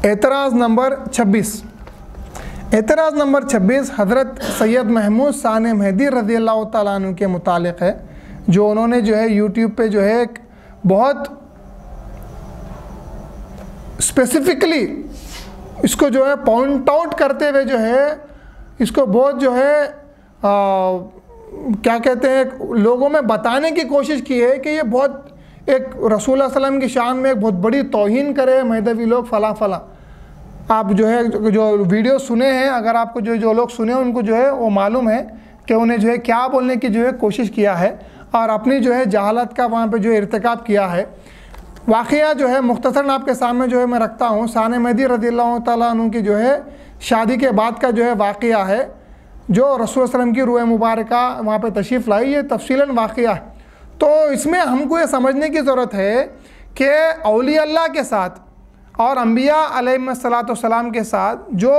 एतराज़ नंबर 26। एतराज़ नंबर 26 हज़रत सैयद महमूद साने मेहदी रज़ी अल्लाह तआला अन्हु के मुतालिक है, जो उन्होंने जो है यूट्यूब पे जो है एक बहुत स्पेसिफिकली इसको जो है पॉइंट आउट करते हुए जो है इसको बहुत जो है क्या कहते हैं लोगों में बताने की कोशिश की है कि ये बहुत एक रसूल सल्लम की शान में एक बहुत बड़ी तौहीन करे महदवी लोग फ़ला फ़ला। आप जो है जो वीडियो सुने हैं, अगर आपको जो लोग सुने उनको जो है वो मालूम है कि उन्हें जो है क्या बोलने की जो है कोशिश किया है और अपनी जो है जहालत का वहाँ पे जो इर्तिकाब किया है। वाक़या जो है मुख्तसरन आपके सामने जो है मैं रखता हूँ। साने मेहदी रज़ियल्लाहु तआला अन्हु की जो है शादी के बाद का जो है वाक़या है, जो रसूल सल्लम की रूह मुबारका वहाँ पे तशरीफ़ लाई, ये तफसीलन वाक़या है। तो इसमें हमको ये समझने की ज़रूरत है कि औलिया अल्लाह के साथ और अम्बिया अलैहिस्सलाम के साथ जो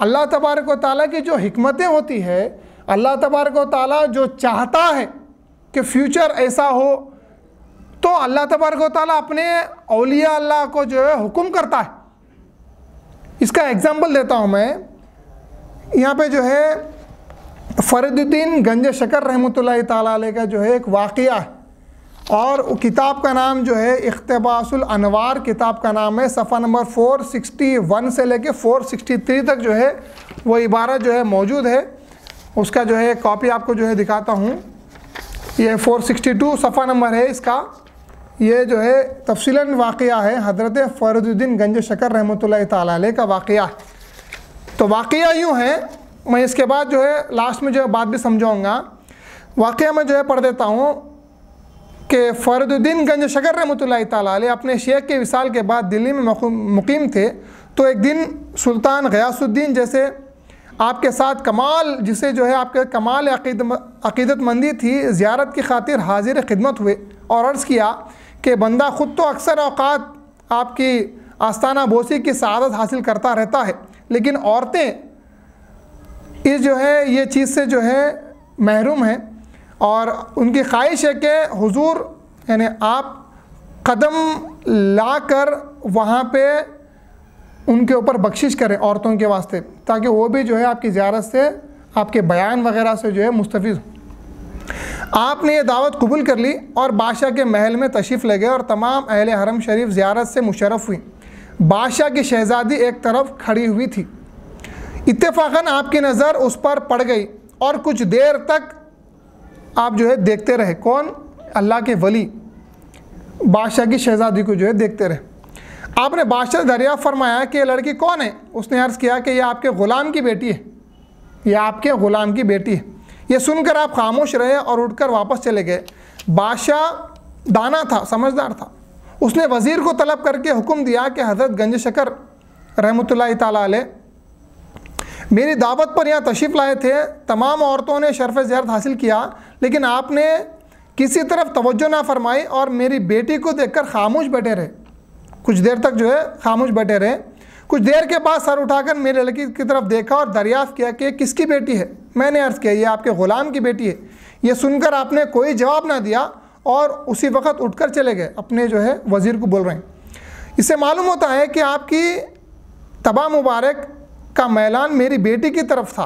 अल्लाह तबारक व तआला की जो हिकमतें होती है, अल्लाह तबारक व तआला जो चाहता है कि फ्यूचर ऐसा हो, तो अल्लाह तबारक व तआला अपने औलिया अल्लाह को जो है हुक्म करता है। इसका एग्जांपल देता हूँ मैं। यहाँ पे जो है फरीदुद्दीन गंज शकर रहमतुल्लाह ताला अलैह का जो है एक वाक़या है और किताब का नाम जो है इख्तिबासुल अनवार किताब का नाम है। सफ़ा नंबर 461 से लेके 463 तक जो है वो इबारत जो है मौजूद है। उसका जो है कॉपी आपको जो है दिखाता हूँ। ये 462 सफ़ा नंबर है इसका। ये जो है तफसीलन वाक़या है, हज़रत फरीदुद्दीन गंज शकर रहमतुल्लाह ताला अलैह का वाक़या है। तो वाक़या यूँ है, मैं इसके बाद जो है लास्ट में जो है बात भी समझाऊँगा। वाक़या में जो है पढ़ देता हूँ कि फरीदुद्दीन गंज शकर रहमतुल्लाह ताला अलैह अपने शेख के विसाल के बाद दिल्ली में मुकीम थे। तो एक दिन सुल्तान गयासुद्दीन जैसे आपके साथ कमाल, जिसे जो है आपके कमाल अक़ीदतमंदी थी, ज़ियारत की खातिर हाजिर खिदमत हुए और अर्ज़ किया कि बंदा ख़ुद तो अक्सर औक़ात आपकी आस्ताना बोसी की सआदत हासिल करता रहता है, लेकिन औरतें इस जो है ये चीज़ से जो है महरूम हैं और उनकी ख्वाहिश है कि हुजूर यानी आप कदम ला कर वहाँ पे उनके ऊपर बख्शिश करें औरतों के वास्ते, ताकि वो भी जो है आपकी ज़ियारत से, आपके बयान वगैरह से जो है मुस्तफ़ीज़ हो। आपने ये दावत कबूल कर ली और बादशाह के महल में तशरीफ़ ले गए और तमाम अहले हरम शरीफ ज़ियारत से मुशर्रफ़ हुई। बादशाह की शहज़ादी एक तरफ खड़ी हुई थी। इत्तेफ़ाक़न आपकी नज़र उस पर पड़ गई और कुछ देर तक आप जो है देखते रहे। कौन? अल्लाह के वली बादशाह की शहज़ादी को जो है देखते रहे। आपने बादशाह से दरियाफ़्त फरमाया कि ये लड़की कौन है? उसने अर्ज़ किया कि यह आपके ग़ुलाम की बेटी है, यह आपके ग़ुलाम की बेटी है। ये सुनकर आप खामोश रहे और उठकर वापस चले गए। बादशाह दाना था, समझदार था। उसने वज़ीर को तलब करके हुक्म दिया कि हज़रत गंज शकर रहमतुल्लाह ताला अलैह मेरी दावत पर यहाँ तशरीफ़ लाए थे। तमाम औरतों ने शर्फ़ ज़ियारत हासिल किया, लेकिन आपने किसी तरफ तवज्जो ना फरमाई और मेरी बेटी को देखकर खामोश बैठे रहे। कुछ देर तक जो है खामोश बैठे रहे। कुछ देर के बाद सर उठाकर मेरे लड़की की तरफ देखा और दरियाफ़्त किया कि किसकी बेटी है। मैंने अर्ज़ किया ये आपके ग़ुलाम की बेटी है। ये सुनकर आपने कोई जवाब ना दिया और उसी वक्त उठकर चले गए। अपने जो है वज़ीर को बोल रहे हैं। इससे मालूम होता है कि आपकी तबा मुबारक का मैलान मेरी बेटी की तरफ था।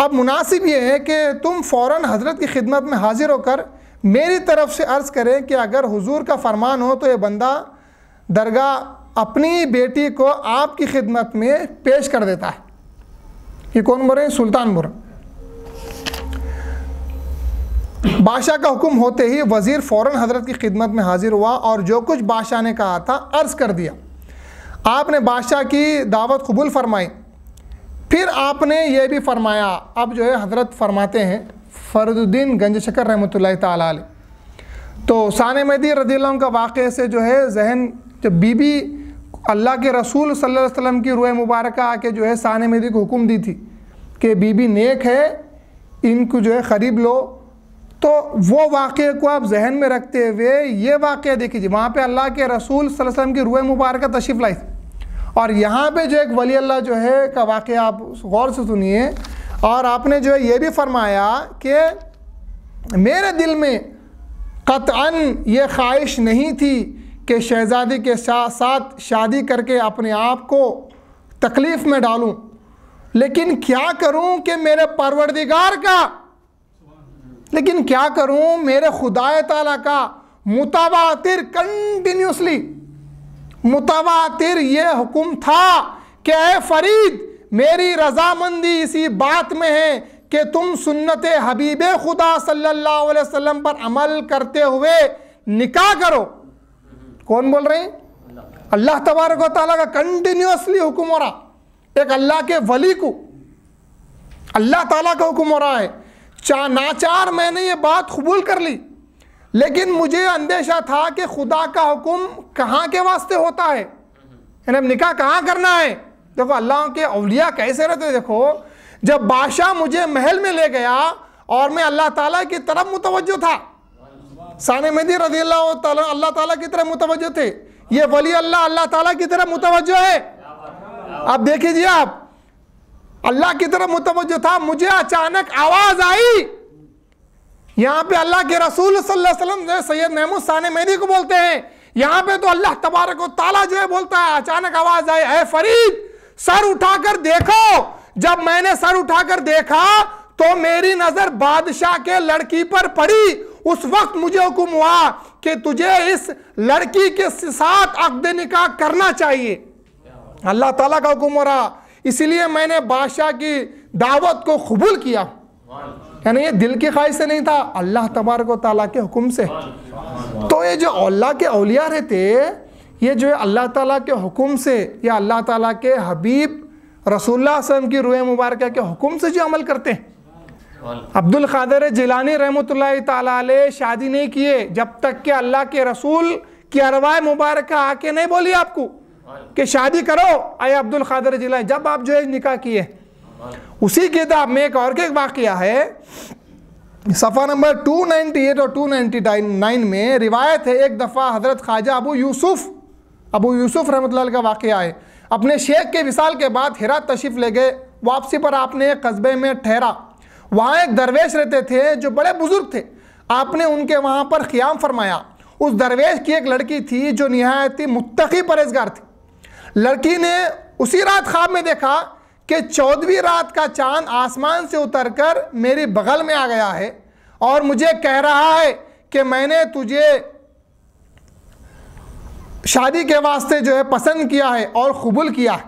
अब मुनासिब ये है कि तुम फ़ौरन हज़रत की खिदमत में हाजिर होकर मेरी तरफ से अर्ज़ करें कि अगर हुजूर का फरमान हो तो ये बंदा दरगाह अपनी बेटी को आपकी खिदमत में पेश कर देता है। ये कौन बोल रहे हैं? सुल्तान बोल रहे। बादशाह का हुक्म होते ही वज़ीर फ़ौरन हज़रत की खिदमत में हाजिर हुआ और जो कुछ बादशाह ने कहा था अर्ज़ कर दिया। आपने बादशाह की दावत कबूल फरमाई। फिर आपने ये भी फरमाया। अब जो है हज़रत फरमाते हैं फरीदुद्दीन गंज शकर रहमतुल्लाह ताला अलैह। तो साने मेहदी रज़ियल्लाहु अन्हु का वाक़े से जो है जहन, जब बीबी अल्लाह के रसूल सल्लल्लाहु अलैहि वसल्लम की रूह मुबारक आके जो है साने मेहदी को हुक्म दी थी कि बीबी नेक है, इनको जो है ख़रीब लो। तो वो वाक़े को आप जहन में रखते हुए ये वाक़या देखिए, वहाँ पे अल्लाह के रसूल सल्लल्लाहु अलैहि वसल्लम की रूह मुबारक तशरीफ़ लाई और यहाँ पे जो एक वली अल्लाह जो है का वाक़या आप गौर से सुनिए। और आपने जो है ये भी फरमाया कि मेरे दिल में क़त्अन ये ख्वाहिश नहीं थी कि शहज़ादी के साथ शादी करके अपने आप को तकलीफ़ में डालूं, लेकिन क्या करूं कि मेरे परवरदिगार का, लेकिन क्या करूं मेरे खुदाए ताला का मुतावातिर कंटिन्यूसली मुतावातिर ये हुक्म था कि ऐ फरीद, मेरी रजामंदी इसी बात में है कि तुम सुन्नत हबीब खुदा सल्लल्लाहु अलैहि वसल्लम पर अमल करते हुए निकाह करो। कौन बोल रहे हैं? अल्लाह तबारक व तआला का कंटिन्यूसली हुक्म हो रहा, एक अल्लाह के वली को अल्लाह ताला का हुक्म हो रहा है। नाचार मैंने ये बात कबूल कर ली, लेकिन मुझे अंदेशा था कि खुदा का हुक्म कहाँ के वास्ते होता है, यानी निकाह कहाँ करना है। देखो अल्लाह के औलिया कैसे रहते। देखो जब बादशाह मुझे महल में ले गया और मैं अल्लाह ताला की तरफ मुतवज्जो था, साने मेहदी रज़ियल्लाहु ताला अल्लाह ताला की तरफ मुतवज्जो थे, ये वली अल्लाह ताला की तरफ मुतवज्जो है। अब देख लीजिए, आप अल्लाह की तरफ मुतवज्जो था, मुझे अचानक आवाज आई। यहाँ पे अल्लाह के रसूल सल्लल्लाहु अलैहि वसल्लम सैयद महमूद साने मेहदी को बोलते हैं, यहाँ पे तो अल्लाह तबारक व तआला जो है बोलता है। अचानक आवाज आई, ऐ फरीद सर उठाकर देखो। जब मैंने सर उठाकर देखा तो मेरी नजर बादशाह के लड़की पर पड़ी। उस वक्त मुझे हुक्म हुआ कि तुझे इस लड़की के साथ अक़्द निकाह करना चाहिए। अल्लाह ताला का हुक्म हो रहा, इसलिए मैंने बादशाह की दावत को कबूल किया। यानी ये दिल की ख्वाहिश से नहीं था, अल्लाह तबारक व तआला के हुक्म से। तो ये जो अल्लाह के औलिया रहते, ये जो है अल्लाह ताला के हुक्म से या अल्लाह ताला के हबीब रसूलुल्लाह सल्लल्लाहु अलैहि वसल्लम की रूह मुबारक के हुक्म से जो अमल करते हैं। अब्दुल कादिर जिलानी रहमतुल्लाहि ताला अलैह शादी नहीं किए जब तक कि अल्लाह के रसूल की अरवाह मुबारक आके नहीं बोली आपको कि शादी करो। आए अब्दुल कादिर जिलानी, जब आप जो है निकाह किए। उसी किताब में एक और के वाक़या है, सफ़ा नंबर 298 और 299 में रिवायत है, एक दफ़ा हज़रत ख्वाजा अबू यूसुफ रहमतुल्लाह अलैह का वाक़या है। अपने शेख के विसाल के बाद हिरा तशरीफ़ ले गए। वापसी पर आपने एक कस्बे में ठहरा। वहाँ एक दरवेश रहते थे जो बड़े बुजुर्ग थे। आपने उनके वहाँ पर क़ियाम फरमाया। उस दरवेश की एक लड़की थी जो निहायत ही मुत्तक़ी परहेज़गार थी। लड़की ने उसी रात ख्वाब में देखा कि 14वीं रात का चाँद आसमान से उतरकर मेरी बगल में आ गया है और मुझे कह रहा है कि मैंने तुझे शादी के वास्ते जो है पसंद किया है और कबूल किया है।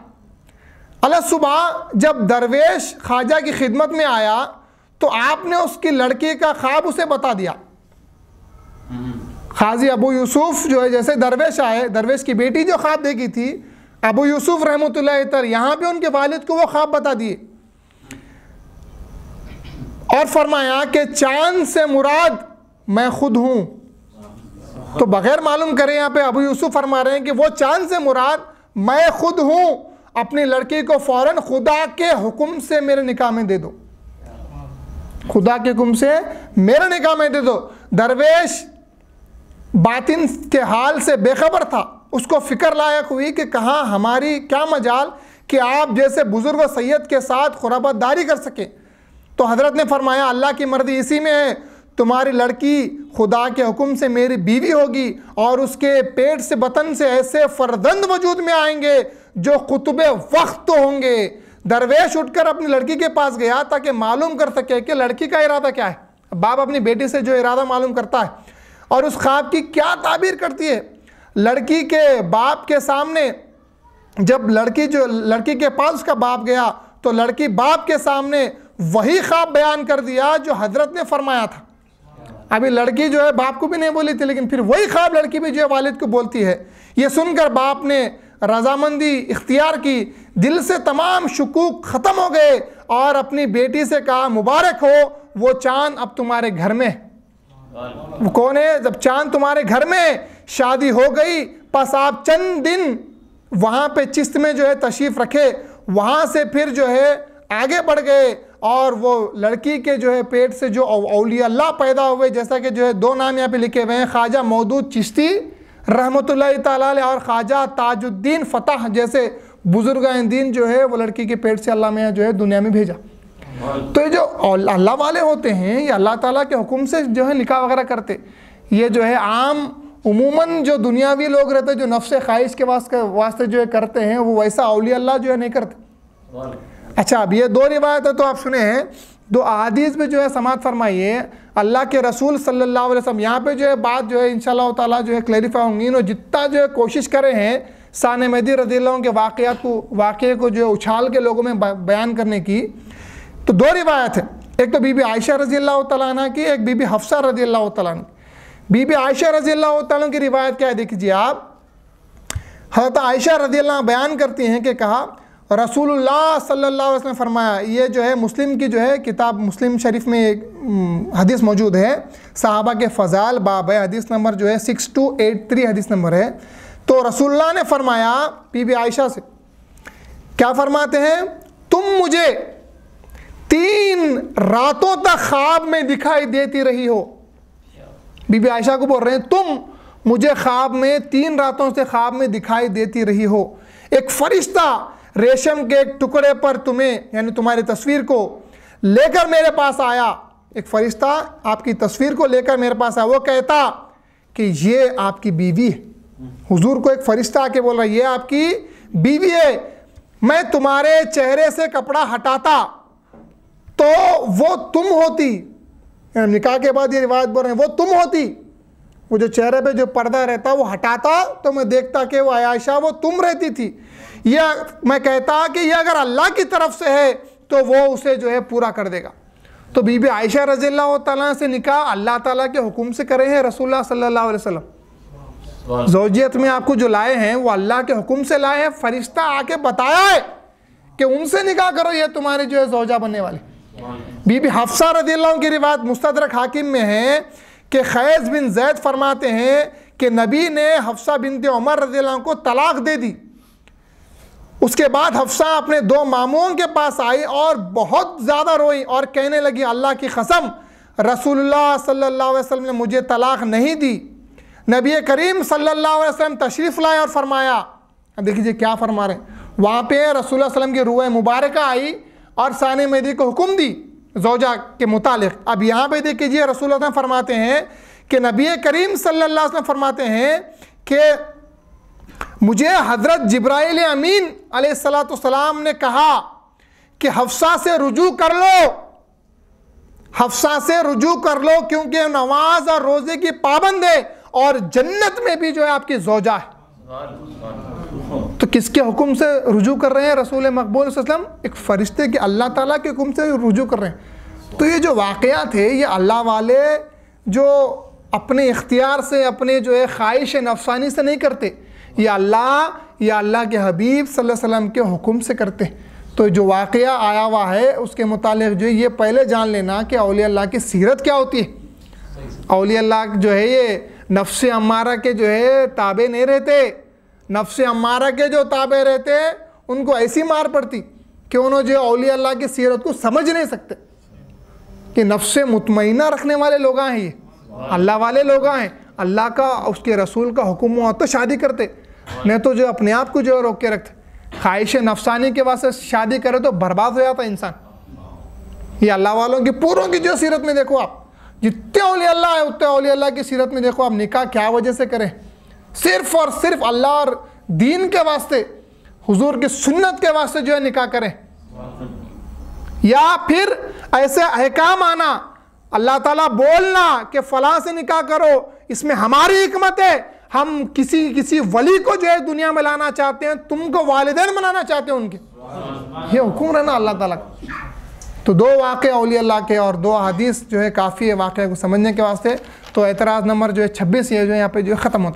अल सुबह जब दरवेश ख्वाजा की खिदमत में आया तो आपने उसकी लड़की का ख्वाब उसे बता दिया। खाजी अबू यूसुफ जो है, जैसे दरवेश आए, दरवेश की बेटी जो ख्वाब देखी थी, अबू यूसुफ रहमतुल्लाह तर यहाँ पे उनके वालिद को वो ख्वाब बता दिए और फरमाया कि चांद से मुराद मैं खुद हूँ। तो बगैर मालूम करे यहाँ पे अबू यूसुफ फरमा रहे हैं कि वो चांद से मुराद मैं खुद हूँ। अपनी लड़की को फौरन खुदा के हुक्म से मेरे निकाह में दे दो, खुदा के हुक्म से मेरे निकाह में दे दो। दरवेश बातिन के हाल से बेखबर था। उसको फिक्र लायक हुई कि कहाँ हमारी क्या मजाल कि आप जैसे बुजुर्ग सैयद के साथ खुराबतदारी कर सके। तो हज़रत ने फरमाया, अल्लाह की मर्जी इसी में है, तुम्हारी लड़की खुदा के हुक्म से मेरी बीवी होगी और उसके पेट से बतन से ऐसे फर्जंद वजूद में आएंगे जो कुतुबे वक्त होंगे। दरवेश उठकर अपनी लड़की के पास गया ताकि मालूम कर सके कि लड़की का इरादा क्या है। बाप अपनी बेटी से जो इरादा मालूम करता है और उस ख्वाब की क्या ताबीर करती है। लड़की के बाप के सामने जब लड़की के पास उसका बाप गया तो लड़की बाप के सामने वही ख्वाब बयान कर दिया जो हजरत ने फरमाया था। अभी लड़की जो है बाप को भी नहीं बोली थी, लेकिन फिर वही ख्वाब लड़की भी जो है वालिद को बोलती है। ये सुनकर बाप ने रजामंदी इख्तियार की, दिल से तमाम शुकूक ख़त्म हो गए और अपनी बेटी से कहा, मुबारक हो, वो चांद अब तुम्हारे घर में। वो कौन है? जब चांद तुम्हारे घर में, शादी हो गई, बस आप चंद दिन वहाँ पे चिश्त में जो है तशरीफ़ रखे। वहाँ से फिर जो है आगे बढ़ गए और वो लड़की के जो है पेट से जो औलिया अल्लाह पैदा हुए, जैसा कि जो है दो नाम यहाँ पे लिखे हुए हैं, ख्वाजा मौदूद चिश्ती रहमतुल्लाहि ताला अलैह और ख्वाजा ताजुद्दीन फ़ताह जैसे बुजुर्गान दीन जो है वो लड़की के पेट से अल्लाह में जो है दुनिया में भेजा। तो ये जो अल्लाह वाले होते हैं ये अल्लाह ताला के हुक्म से जो है निकाह वगैरह करते। ये जो है आम उमूमन जो दुनियावी लोग रहते हैं, जो नफ्स ख्वाहिश के वास्ते जो है करते हैं, वो वैसा औलिया अल्लाह जो है नहीं करते। अच्छा, अब ये दो रिवायत है तो आप सुने हैं, दो अहादीस में जो है समात फरमाइए अल्लाह के रसूल सल्लल्लाहु अलैहि वसल्लम। यहाँ पे जो है बात जो है इंशाअल्लाह ताला जो है क्लैरिफाई होंगी। और जितना जो है कोशिश करे हैं सान मेहदी रज़ियल्लाहु अन्हु के वाक़े को जो है उछाल के लोगों में बयान करने की, तो दो रिवायत है। एक तो बीबी आयशा रज़ियल्लाहु तआला अन्हा की, एक बीबी हफ्सा रज़ियल्लाहु तआला अन्हा। बीबी आयशा रज़ियल्लाहु तआला की रिवायत क्या है देखिए आप। हज़रत आयशा रज़ियल्लाहु बयान करती हैं कि कहा रसूलुल्लाह सल्लल्लाहु अलैहि वसल्लम फरमाया, ये जो है मुस्लिम की जो है किताब मुस्लिम शरीफ में एक हदीस मौजूद है, सहाबा के फ़ज़ाइल बाब है, हदीस नंबर जो है 6283 हदीस नंबर है। तो रसूलुल्लाह ने फरमाया बीबी आयशा से, क्या फरमाते हैं, तुम मुझे 3 रातों तक ख्वाब में दिखाई देती रही हो। बीबी आयशा को बोल रहे हैं तुम मुझे ख्वाब में 3 रातों से ख्वाब में दिखाई देती रही हो। एक फरिश्ता रेशम के एक टुकड़े पर तुम्हें यानी तुम्हारी तस्वीर को लेकर मेरे पास आया। एक फरिश्ता आपकी तस्वीर को लेकर मेरे पास आया, वो कहता कि ये आपकी बीवी है। हुजूर को एक फरिश्ता आके बोल रहा है ये आपकी बीवी है। मैं तुम्हारे चेहरे से कपड़ा हटाता तो वो तुम होती, निकाह के बाद ये रिवायत बोल रहे हैं वो तुम होती। वो जो चेहरे पे जो पर्दा रहता वो हटाता तो मैं देखता कि वो आयशा वो तुम रहती थी। यह मैं कहता कि यह अगर अल्लाह की तरफ से है तो वो उसे जो है पूरा कर देगा। तो बीबी आयशा रज़ियल्लाहु तआला से निकाह अल्लाह ताला के हुक्म से करे हैं रसूलुल्लाह सल्लल्लाहु अलैहि वसल्लम। ज़ौजियत में आपको जो लाए हैं वो अल्लाह के हुक्म से लाए हैं। फरिश्ता आके बताया है कि उनसे निकाह करो, ये तुम्हारे जो है ज़ौजा बनने वाले। बीबी हफ्सा रज़ियल्लाहु की रिवायत मुस्तदरक हाकिम में है कि खैस बिन ज़ैद फरमाते हैं कि नबी ने हफ्सा बिनते उमर रज़ियल्लाहु को तलाक दे दी। उसके बाद हफ्सा अपने 2 मामूओं के पास आई और बहुत ज़्यादा रोई और कहने लगी अल्लाह की कसम रसूलुल्लाह सल्लल्लाहु अलैहि वसल्लम ने मुझे तलाक नहीं दी। नबी करीम सल्लल्लाहु अलैहि वसल्लम तशरीफ़ लाए और फरमाया, देखिए क्या फरमा रहे हैं, वहाँ पे रसूलुल्लाह सल्लल्लाहु अलैहि वसल्लम की रूह मुबारका आई और साने मेहदी को हुक्म दी ज़ौजा के मुतालिक। अब यहाँ पे देखिए रसूलुल्लाह फरमाते हैं कि नबी करीम सल्लल्लाहु अलैहि वसल्लम फरमाते हैं कि मुझे हज़रत जिब्राइल अमीन अलैहिस्सलाम ने कहा कि हफ्सा से रुजू कर लो, हफ्सा से रुजू कर लो क्योंकि नमाज और रोज़े की पाबंद है और जन्नत में भी जो है आपकी ज़ौजा है। तो किसके हुक्म से रुजू कर रहे हैं रसूल मकबूल सल्लम? एक फ़रिश्ते के अल्लाह ताला के हुक्म से रुजू कर रहे हैं। तो ये जो वाक़या थे ये अल्लाह वाले जो अपने इख्तियार से अपने जो है ख्वाहिश नफसानी से नहीं करते, ये अल्लाह के हबीब सल्लल्लाहु अलैहि वसल्लम के हुक्म से करते हैं। तो जो वाक़या आया हुआ है उसके मुतालिक जो ये पहले जान लेना कि औलिया अल्लाह की सीरत क्या होती है। औलिया अल्लाह जो है ये नफ्स अम्मारा के जो है ताबे नहीं रहते। नफ्स अम्मारा के जो ताबे रहते उनको ऐसी मार पड़ती कि उन्होंने जो औलिया अल्लाह की सीरत को समझ नहीं सकते कि नफ्स मुतमईना रखने वाले लोग हैं, ये अल्लाह वाले लोग हैं। अल्लाह का उसके रसूल का हुक्म हुआ तो शादी करते, नहीं तो जो अपने आप को जो रोक के रखते। ख्वाहिश नफसानी के वास्ते शादी करे तो बर्बाद हो जाता इंसान। ये अल्लाह वालों की पूरों की जो सीरत में देखो आप, जितने औलिया अल्लाह है उतने औलिया अल्लाह की सीरत में देखो आप निकाह क्या वजह से करें, सिर्फ और सिर्फ अल्लाह और दीन के वास्ते, हुजूर की सुन्नत के वास्ते जो है निकाह करें। या फिर ऐसे अहकाम आना, अल्लाह ताला बोलना कि फ़लाँ से निकाह करो, इसमें हमारी हिकमत है, हम किसी वली को जो है दुनिया में लाना चाहते हैं, तुमको वालिदैन बनाना चाहते हैं उनके, ये हुक्म रहना अल्लाह ताला का। तो 2 वाक़े औलिया अल्लाह के और 2 हदीस जो है काफ़ी है वाक़े को समझने के वास्ते। तो एतराज़ नंबर जो है 26 ये जो है यहाँ पे जो है ख़त्म होता है।